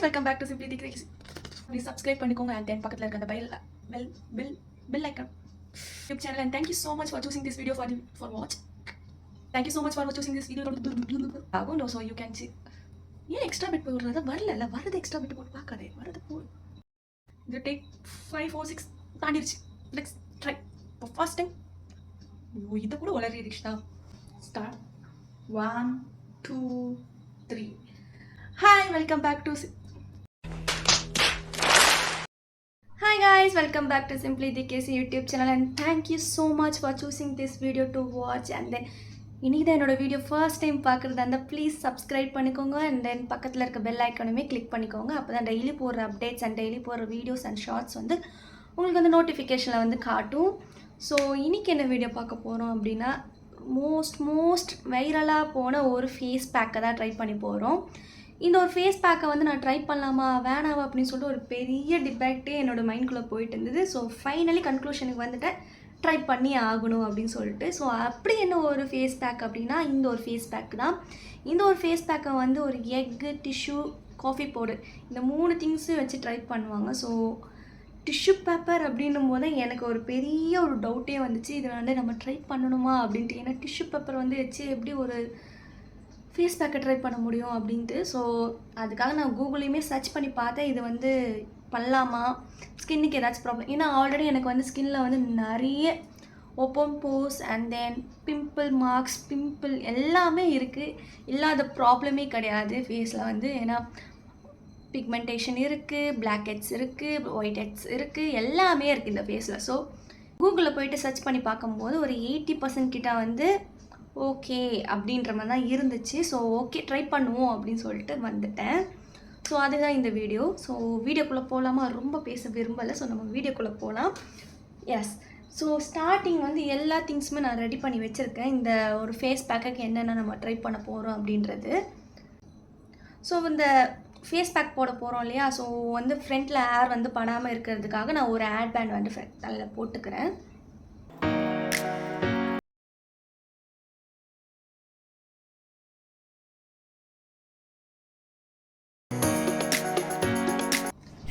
guys, welcome back to Simply the Crazy. Please subscribe பண்ணிக்கோங்க and then பக்கத்துல இருக்க அந்த bell icon YouTube channel, and thank you so much for choosing this video for watch. Thank you so much for choosing this video. No, so you can see. ஏன் extra bit போடுறது வரல வரது extra bit போட்டு பார்க்காதே வரது போ. இது take 5 4 6 தாண்டிடுச்சு. Let's try for first time. இது கூட வளரி ரிஷ்தா. Start 1 2 3. Hi, welcome back to Hi guys, welcome back to Simply the KC YouTube channel, and thank you so much for choosing this video to watch. And then இன்னைக்கு தான் என்னோட video first time பார்க்குறதா இருந்தால் please subscribe பண்ணிக்கோங்க and then பக்கத்தில் இருக்க bell ஐக்கானுமே click பண்ணிக்கோங்க. அப்போ தான் டெய்லி போடுற அப்டேட்ஸ் அண்ட் டெய்லி போடுற வீடியோஸ் அண்ட் ஷார்ட்ஸ் வந்து உங்களுக்கு வந்து நோட்டிஃபிகேஷனில் வந்து காட்டும். ஸோ இன்றைக்கி என்ன வீடியோ பார்க்க போகிறோம் அப்படின்னா மோஸ்ட் வைரலாக போன ஒரு ஃபேஸ் பேக்கை தான் ட்ரை பண்ணி போகிறோம். இந்த ஒரு ஃபேஸ் பேக்கை வந்து நான் ட்ரை பண்ணலாமா வேணாவா அப்படின்னு சொல்லிட்டு ஒரு பெரிய டிபேட்டே என்னோடய மைண்ட்குள்ளே போயிட்டு இருந்தது. ஸோ ஃபைனலி கன்க்ளூஷனுக்கு வந்துட்டேன், ட்ரை பண்ணி ஆகணும் அப்படின்னு சொல்லிட்டு. ஸோ அப்படி என்ன ஒரு ஃபேஸ் பேக் அப்படின்னா இந்த ஒரு ஃபேஸ் பேக் தான். இந்த ஒரு ஃபேஸ் பேக்கை வந்து ஒரு எக்கு, டிஷ்யூ, காஃபி பவுடர் இந்த 3 திங்ஸும் வச்சு ட்ரை பண்ணுவாங்க. ஸோ டிஷ்யூ பேப்பர் அப்படின்னும் போது எனக்கு ஒரு பெரிய ஒரு டவுட்டே வந்துச்சு, இதை வந்து நம்ம ட்ரை பண்ணணுமா அப்படின்ட்டு. ஏன்னா டிஷ்யூ பேப்பர் வந்து வச்சு எப்படி ஒரு ஃபேஸ் பேக்கை ட்ரை பண்ண முடியும் அப்படின்ட்டு. ஸோ அதுக்காக நான் கூகுளையுமே சர்ச் பண்ணி பார்த்தேன், இது வந்து பண்ணலாமா, ஸ்கின்னுக்கு ஏதாச்சும் ப்ராப்ளம். ஏன்னா ஆல்ரெடி எனக்கு வந்து ஸ்கின்னில் வந்து நிறைய open Bose and then pimple எல்லாமே இருக்குது. இல்லாத ப்ராப்ளமே கிடையாது ஃபேஸில் வந்து. ஏன்னா பிக்மெண்டேஷன் இருக்குது, பிளாக் ஹெட்ஸ் இருக்குது, ஒயிட் ஹெட்ஸ் இருக்குது, எல்லாமே இருக்குது இந்த ஃபேஸில். ஸோ கூகுளில் போய்ட்டு சர்ச் பண்ணி பார்க்கும்போது ஒரு 80% கிட்ட வந்து ஓகே அப்படின்ற மாதிரி தான் இருந்துச்சு. ஸோ ஓகே ட்ரை பண்ணுவோம் அப்படின்னு சொல்லிட்டு வந்துட்டேன். ஸோ அதுதான் இந்த வீடியோ. ஸோ வீடியோக்குள்ளே போகலாமா, ரொம்ப பேச விரும்பலை. ஸோ நம்ம வீடியோக்குள்ளே போகலாம். எஸ், ஸோ ஸ்டார்டிங் வந்து எல்லா திங்ஸுமே நான் ரெடி பண்ணி வச்சுருக்கேன், இந்த ஒரு ஃபேஸ் பேக்குக்கு என்னென்ன நம்ம ட்ரை பண்ண போகிறோம் அப்படின்றது. ஸோ இந்த ஃபேஸ் பேக் போட போகிறோம் இல்லையா, ஸோ வந்து ஃப்ரண்ட்டில் ஹேர் வந்து படாமல் இருக்கிறதுக்காக நான் ஒரு ஹேர் பேண்ட் வந்து அதில் போட்டுக்கிறேன்.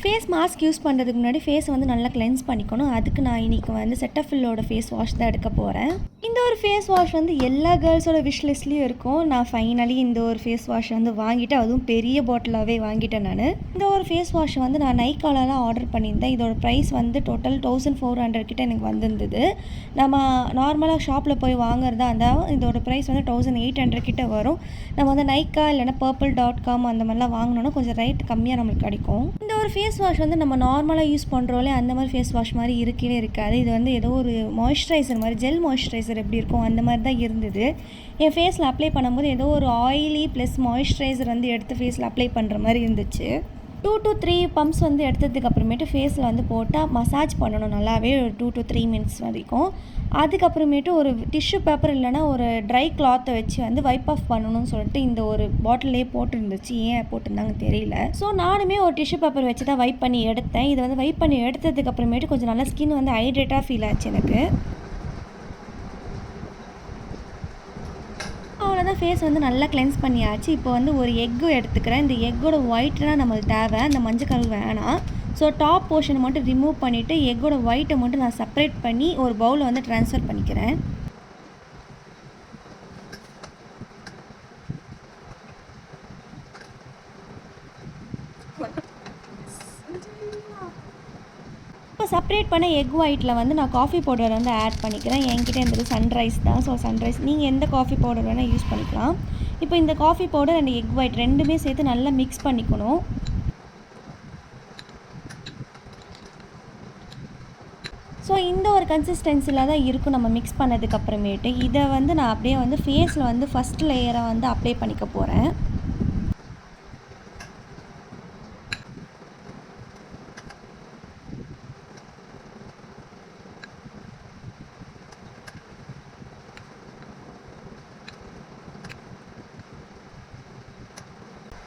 ஃபேஸ் மாஸ்க் யூஸ் பண்ணுறதுக்கு முன்னாடி ஃபேஸை வந்து நல்லா கிளென்ஸ் பண்ணிக்கணும். அதுக்கு நான் இன்றைக்கி வந்து செட்டஃபில்லோட ஃபேஸ் வாஷ் தான் எடுக்க போகிறேன். இந்த ஒரு ஃபேஸ் வாஷ் வந்து எல்லா கேர்ள்ஸோட விஷ் லிஸ்ட்லேயும் இருக்கும். நான் ஃபைனலி இந்த ஒரு ஃபேஸ் வாஷ் வந்து வாங்கிட்டு, அதுவும் பெரிய பாட்டிலாகவே வாங்கிட்டேன் நான். இந்த ஒரு ஃபேஸ் வாஷ் வந்து நான் நைக்காலாம் ஆர்டர் பண்ணியிருந்தேன். இதோட ப்ரைஸ் வந்து டோட்டல் 1400 கிட்ட எனக்கு வந்திருந்தது. நம்ம நார்மலாக ஷாப்பில் போய் வாங்குறதா இருந்தால் இதோட ப்ரைஸ் வந்து 1800 கிட்ட வரும். நம்ம வந்து நைக்கா இல்லைனா purple.com அந்த மாதிரிலாம் வாங்கினோன்னா கொஞ்சம் ரேட் கம்மியாக நம்மளுக்கு கிடைக்கும். இந்த ஒரு ஃபேஸ் வாஷ் வந்து நம்ம நார்மலாக யூஸ் பண்ணுறோம்லே அந்த மாதிரி ஃபேஸ் வாஷ் மாதிரி இருக்கவே இருக்காது. இது வந்து ஏதோ ஒரு மாய்ஸ்சரைசர் மாதிரி, ஜெல் மாய்ஸ்சரைசர் எப்படி இருக்கும் அந்த மாதிரி தான் இருந்தது. என் ஃபேஸில் அப்ளை பண்ணும்போது ஏதோ ஒரு ஆயிலி ப்ளஸ் மாய்ஸ்சரைசர் வந்து எடுத்து ஃபேஸில் அப்ளை பண்ணுற மாதிரி இருந்துச்சு. 2 to 3 பம்ப்ஸ் வந்து எடுத்ததுக்கு அப்புறமேட்டு ஃபேஸில் வந்து போட்டால் மசாஜ் பண்ணணும் நல்லாவே ஒரு 2 to 3 மினிட்ஸ் வரைக்கும். அதுக்கப்புறமேட்டு ஒரு டிஷ்யூ பேப்பர் இல்லைனா ஒரு ட்ரை கிளாத்தை வச்சு வந்து வைப் ஆஃப் பண்ணணும்னு சொல்லிட்டு இந்த ஒரு பாட்டிலே போட்டுருந்துச்சு. ஏன் போட்டிருந்தாங்க தெரியல. ஸோ நானுமே ஒரு டிஷ்யூ பேப்பர் வச்சு தான் வைப் பண்ணி எடுத்தேன். இதை வந்து வைப் பண்ணி எடுத்ததுக்கு அப்புறமேட்டு கொஞ்சம் நல்லா ஸ்கின் வந்து ஹைட்ரேட்டாக ஃபீல் ஆச்சு எனக்கு. அவ்வளோதான், ஃபேஸ் வந்து நல்லா கிளென்ஸ் பண்ணியாச்சு. இப்போ வந்து ஒரு எக்கு எடுத்துக்கிறேன். இந்த எக்கோட ஒயிட்லாம் நம்மளுக்கு தேவை, அந்த மஞ்சள் கலர் வேணாம். ஸோ டாப் போர்ஷனை மட்டும் ரிமூவ் பண்ணிவிட்டு எக்கோட ஒயிட்டை மட்டும் நான் செப்பரேட் பண்ணி ஒரு பவுலில் வந்து ட்ரான்ஸ்ஃபர் பண்ணிக்கிறேன். இப்போ செப்பரேட் பண்ண எக் ஒயிட்டில் வந்து நான் காஃபி பவுடர் வந்து ஆட் பண்ணிக்கிறேன். என்கிட்ட இருந்தது சன்ரைஸ் தான். ஸோ சன்ரைஸ் நீங்கள் எந்த காஃபி பவுடர் வேணால் யூஸ் பண்ணிக்கலாம். இப்போ இந்த coffee powder and egg white ரெண்டுமே சேர்த்து நல்லா மிக்ஸ் பண்ணிக்கணும். ஸோ இந்த ஒரு கன்சிஸ்டன்சியில் தான் இருக்கும் நம்ம மிக்ஸ் பண்ணதுக்கப்புறமேட்டு. இதை வந்து நான் அப்படியே வந்து ஃபேஸில் வந்து ஃபஸ்ட் லேயரை வந்து அப்ளை பண்ணிக்க போகிறேன்.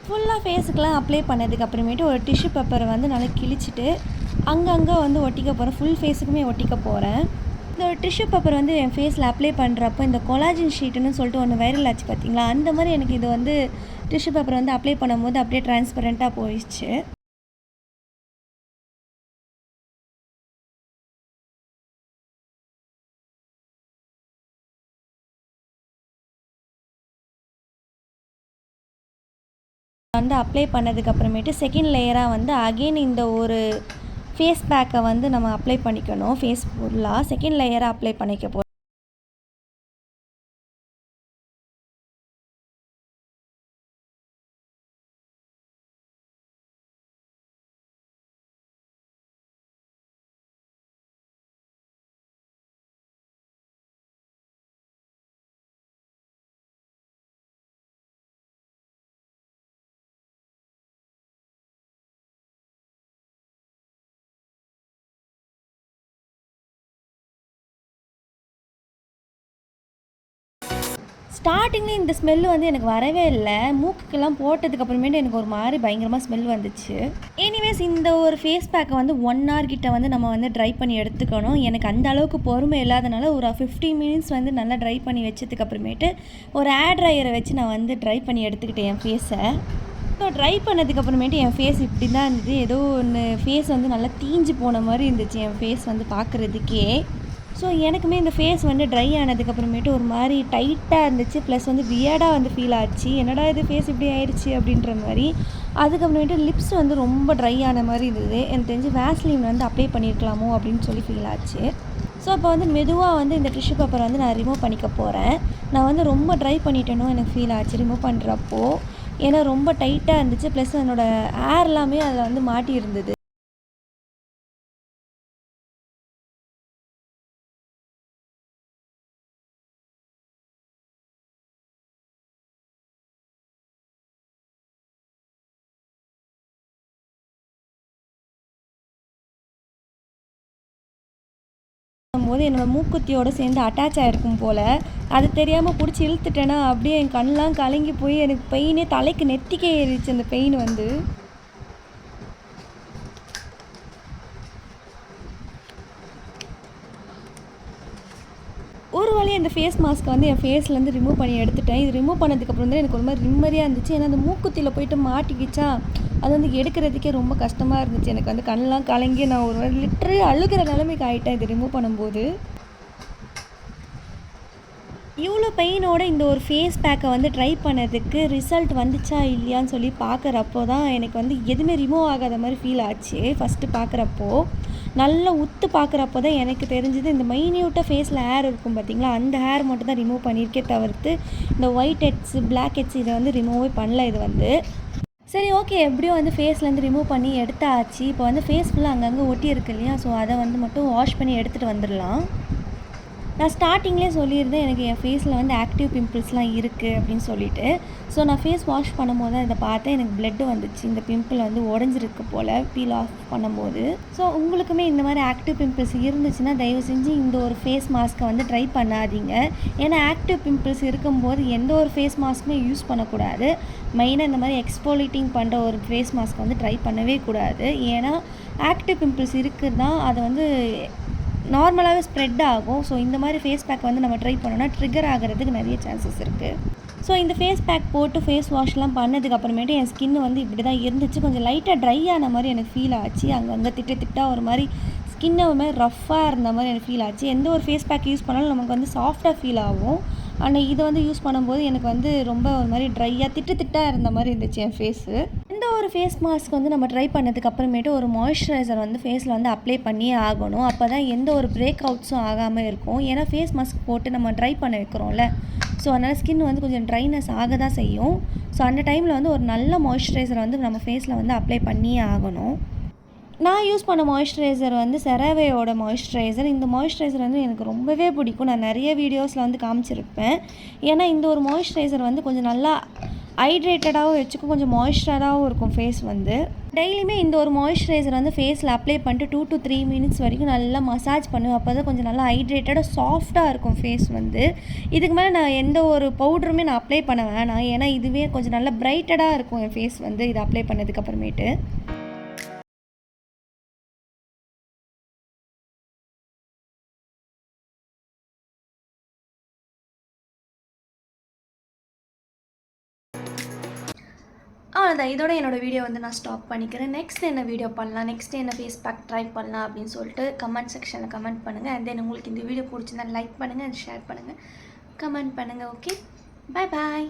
ஃபுல்லாக ஃபேஸுக்கெலாம் அப்ளை பண்ணதுக்கு அப்புறமேட்டு ஒரு டிஷ்யூ பேப்பரை வந்து நல்லா கிழிச்சிட்டு அங்கங்கே வந்து ஒட்டிக்க போகிறேன். ஃபுல் ஃபேஸுக்குமே ஒட்டிக்க போகிறேன். இந்த ஒரு டிஷ்யூ பேப்பர் வந்து என் ஃபேஸில் அப்ளை பண்ணுறப்போ இந்த கொலாஜின் ஷீட்டுன்னு சொல்லிட்டு ஒன்று வைரல் ஆச்சு பார்த்தீங்களா, அந்த மாதிரி எனக்கு இது வந்து டிஷ்யூ பேப்பர் வந்து அப்ளை பண்ணும்போது அப்படியே டிரான்ஸ்பரண்ட்டாக போயிடுச்சு. வந்து அப்ளை பண்ணதுக்கப்புறமேட்டு செகண்ட் லேயராக வந்து அகெயின் இந்த ஒரு ஃபேஸ் பேக்கை வந்து நம்ம அப்ளை பண்ணிக்கணும். ஃபேஸ் ஃபுல்லாக செகண்ட் லேயராக அப்ளை பண்ணிக்க போகிறோம். ஸ்டார்டிங்கில் இந்த ஸ்மெல்லு வந்து எனக்கு வரவே இல்லை. மூக்குக்கெல்லாம் போட்டதுக்கப்புறமேட்டு எனக்கு ஒரு மாதிரி பயங்கரமாக ஸ்மெல் வந்துச்சு. எனிவேஸ் இந்த ஒரு ஃபேஸ் பேக்கை வந்து 1 hour கிட்ட வந்து நம்ம வந்து ட்ரை பண்ணி எடுத்துக்கணும். எனக்கு அந்த அளவுக்கு பொறுமை இல்லாதனால ஒரு 15 minutes வந்து நல்லா ட்ரை பண்ணி வச்சதுக்கப்புறமேட்டு ஒரு ஏர் ட்ரையரை வச்சு நான் வந்து ட்ரை பண்ணி எடுத்துக்கிட்டேன் என் ஃபேஸை. ஸோ ட்ரை பண்ணதுக்கப்புறமேட்டு என் ஃபேஸ் இப்படி தான் இருந்தது. ஏதோ ஒன்று ஃபேஸ் வந்து நல்லா தீஞ்சு போன மாதிரி இருந்துச்சு என் ஃபேஸ் வந்து பார்க்குறதுக்கே. ஸோ எனக்குமே இந்த ஃபேஸ் வந்து ட்ரை ஆனதுக்கப்புறமேட்டு ஒரு மாதிரி டைட்டாக இருந்துச்சு. ப்ளஸ் வந்து வியர்டாக வந்து ஃபீல் ஆச்சு. என்னடா இது ஃபேஸ் இப்படி ஆயிடுச்சு அப்படின்ற மாதிரி. அதுக்கப்புறமேட்டு லிப்ஸ் வந்து ரொம்ப ட்ரை ஆன மாதிரி இருந்தது. எனக்கு தெரிஞ்சு வேஸ்லின் வந்து அப்ளை பண்ணியிருக்கலாமோ அப்படின்னு சொல்லி ஃபீல் ஆச்சு. ஸோ அப்போ வந்து மெதுவாக வந்து இந்த டிஷ்யூ பேப்பரை வந்து நான் ரிமூவ் பண்ணிக்க போகிறேன். நான் வந்து ரொம்ப ட்ரை பண்ணிட்டேனோ எனக்கு ஃபீல் ஆச்சு ரிமூவ் பண்ணுறப்போ. ஏன்னா ரொம்ப டைட்டாக இருந்துச்சு. ப்ளஸ் என்னோடய ஏர் எல்லாமே அதில் வந்து மாட்டி இருந்தது. போது என்னோடய மூக்குத்தியோடு சேர்ந்து அட்டாச் ஆகிருக்கும் போல். அது தெரியாமல் பிடிச்சி இழுத்துட்டேன்னா அப்படியே என் கண்ணெலாம் கலங்கி போய் எனக்கு பெயினே தலைக்கு நெத்திக்கே ஏறிச்சு அந்த பெயின் வந்து. ஒரு வழியாக இந்த ஃபேஸ் மாஸ்க்கை வந்து என் ஃபேஸ்லேருந்து ரிமூவ் பண்ணி எடுத்துட்டேன். இது ரிமூவ் பண்ணதுக்கப்புறம் தான் எனக்கு ஒரு மாதிரி நிம்மதியாக இருந்துச்சு. ஏன்னா அந்த மூக்குத்தியில் போய்ட்டு மாட்டிக்கிச்சா அது வந்து எடுக்கிறதுக்கே ரொம்ப கஷ்டமாக இருந்துச்சு. எனக்கு வந்து கண்ணெலாம் கலங்கி நான் ஒரு மாதிரி லிட்டரலி அழுகிற நிலைமைக்கு ஆகிட்டேன் இது ரிமூவ் பண்ணும்போது. இவ்வளோ பெயினோட இந்த ஒரு ஃபேஸ் பேக்கை வந்து ட்ரை பண்ணதுக்கு ரிசல்ட் வந்துச்சா இல்லையான்னு சொல்லி பார்க்குறப்போ தான் எனக்கு வந்து எதுவுமே ரிமூவ் ஆகாத மாதிரி ஃபீல் ஆச்சு. ஃபஸ்ட்டு பார்க்குறப்போ நல்லா உத்து பார்க்குறப்போ தான் எனக்கு தெரிஞ்சது இந்த மைன்யூட்டாக ஃபேஸில் ஹேர் இருக்கும் பார்த்திங்களா, அந்த ஹேர் மட்டும் தான் ரிமூவ் பண்ணியிருக்கே தவிர்த்து இந்த ஒயிட் ஹெட்ஸு பிளாக் ஹெட்ஸ் இதை வந்து ரிமூவே பண்ணல இது வந்து. சரி ஓகே, எப்படியோ வந்து ஃபேஸ்லேருந்து ரிமூவ் பண்ணி எடுத்தாச்சு. இப்போ வந்து ஃபேஸ் ஃபுல்லாக அங்கங்கே ஒட்டி இருக்கு இல்லையா, ஸோ அதை வந்து மட்டும் வாஷ் பண்ணி எடுத்துகிட்டு வந்துடலாம். நான் ஸ்டார்டிங்லேயே சொல்லியிருந்தேன் எனக்கு என் ஃபேஸில் வந்து ஆக்டிவ் பிம்பிள்ஸ்லாம் இருக்குது அப்படின்னு சொல்லிட்டு. ஸோ நான் ஃபேஸ் வாஷ் பண்ணும்போது தான் இதை பார்த்தேன். எனக்கு பிளட்டு வந்துச்சு. இந்த பிம்பிள் வந்து உடஞ்சிருக்கு போல் பீல் ஆஃப் பண்ணும்போது. ஸோ உங்களுக்குமே இந்த மாதிரி ஆக்டிவ் பிம்பிள்ஸ் இருந்துச்சுன்னா தயவு செஞ்சு இந்த ஒரு ஃபேஸ் மாஸ்க்கை வந்து ட்ரை பண்ணாதீங்க. ஏன்னா ஆக்டிவ் பிம்பிள்ஸ் இருக்கும்போது எந்த ஒரு ஃபேஸ் மாஸ்க்குமே யூஸ் பண்ணக்கூடாது. மெயினாக இந்த மாதிரி எக்ஸ்போலிட்டிங் பண்ணுற ஒரு ஃபேஸ் மாஸ்க் வந்து ட்ரை பண்ணவே கூடாது. ஏன்னா ஆக்டிவ் பிம்பிள்ஸ் இருக்குதுன்னா அதை வந்து நார்மலாகவே ஸ்ப்ரெட் ஆகும். ஸோ இந்த மாதிரி ஃபேஸ் பேக் வந்து நம்ம ட்ரை பண்ணோன்னா ட்ரிகர் ஆகிறதுக்கு நிறைய சான்சஸ் இருக்குது. ஸோ இந்த ஃபேஸ் பேக் போட்டு ஃபேஸ் வாஷ்லாம் பண்ணதுக்கப்புறமேட்டு என் ஸ்கின் வந்து இப்படி தான் இருந்துச்சு. கொஞ்சம் லைட்டாக ட்ரை ஆன மாதிரி எனக்கு ஃபீல் ஆச்சு. அங்கங்கே திட்டாக ஒரு மாதிரி ஸ்கின்னை ஒரு மாதிரி ரஃப்பாக இருந்த மாதிரி எனக்கு ஃபீல் ஆச்சு. எந்த ஒரு ஃபேஸ் பேக் யூஸ் பண்ணாலும் நமக்கு வந்து சாஃப்டாக ஃபீல் ஆகும். ஆனால் இதை வந்து யூஸ் பண்ணும்போது எனக்கு வந்து ரொம்ப ஒரு மாதிரி ட்ரையாக திட்டாக இருந்த மாதிரி இருந்துச்சு என் ஃபேஸு. இந்த ஒரு ஃபேஸ் மாஸ்க் வந்து நம்ம ட்ரை பண்ணதுக்கு அப்புறமேட்டு ஒரு மாய்ஸ்சரைசர் வந்து ஃபேஸில் வந்து அப்ளை பண்ணியே ஆகணும். அப்போ தான் எந்த ஒரு பிரேக் அவுட்ஸும் ஆகாமல் இருக்கும். ஏன்னா ஃபேஸ் மாஸ்க் போட்டு நம்ம ட்ரை பண்ண வைக்கிறோம்ல, ஸோ அதனால் ஸ்கின் வந்து கொஞ்சம் ட்ரைனஸ் ஆக தான் செய்யும். ஸோ அந்த டைமில் வந்து ஒரு நல்ல மாய்ஸ்சரைசர் வந்து நம்ம ஃபேஸில் வந்து அப்ளை பண்ணியே ஆகணும். நான் யூஸ் பண்ண மாய்ஸ்சரைசர் வந்து செராவேயோட மாய்ஸ்சரைசர். இந்த மாய்ஸ்சரைசர் வந்து எனக்கு ரொம்பவே பிடிக்கும். நான் நிறைய வீடியோஸில் வந்து காமிச்சிருப்பேன். ஏன்னா இந்த ஒரு மாய்ஸ்சரைசர் வந்து கொஞ்சம் நல்லா ஹைட்ரேட்டடாகவும் வச்சுக்கும், கொஞ்சம் மாய்ஸ்சராகவும் இருக்கும் ஃபேஸ் வந்து. டெய்லியுமே இந்த ஒரு மாய்ஸ்சரைசர் வந்து ஃபேஸில் அப்ளை பண்ணிட்டு 2 to 3 minutes வரைக்கும் நல்லா மசாஜ் பண்ணுவேன். அப்போ தான் கொஞ்சம் நல்லா ஹைட்ரேட்டடாக சாஃப்டாக இருக்கும் ஃபேஸ் வந்து. இதுக்கு மேலே நான் எந்த ஒரு பவுடருமே நான் அப்ளை பண்ண வேணாம். ஏன்னா இதுவே கொஞ்சம் நல்லா பிரைட்டடாக இருக்கும் என் ஃபேஸ் வந்து இதை அப்ளை பண்ணதுக்கப்புறமேட்டு. அவ்வளோதான். இதோட என்னோட வீடியோ வந்து நான் ஸ்டாப் பண்ணிக்கிறேன். நெக்ஸ்ட் என்ன வீடியோ பண்ணலாம், நெக்ஸ்ட் என்ன ஃபேஸ் பேக் ட்ரை பண்ணலாம் அப்படின்னு சொல்லிட்டு கமெண்ட் செக்ஷனில் கமெண்ட் பண்ணுங்கள். அண்ட் தென் உங்களுக்கு இந்த வீடியோ பிடிச்சிருந்தா லைக் பண்ணுங்கள் அண்ட் ஷேர் பண்ணுங்கள், கமெண்ட் பண்ணுங்கள். Okay, bye bye.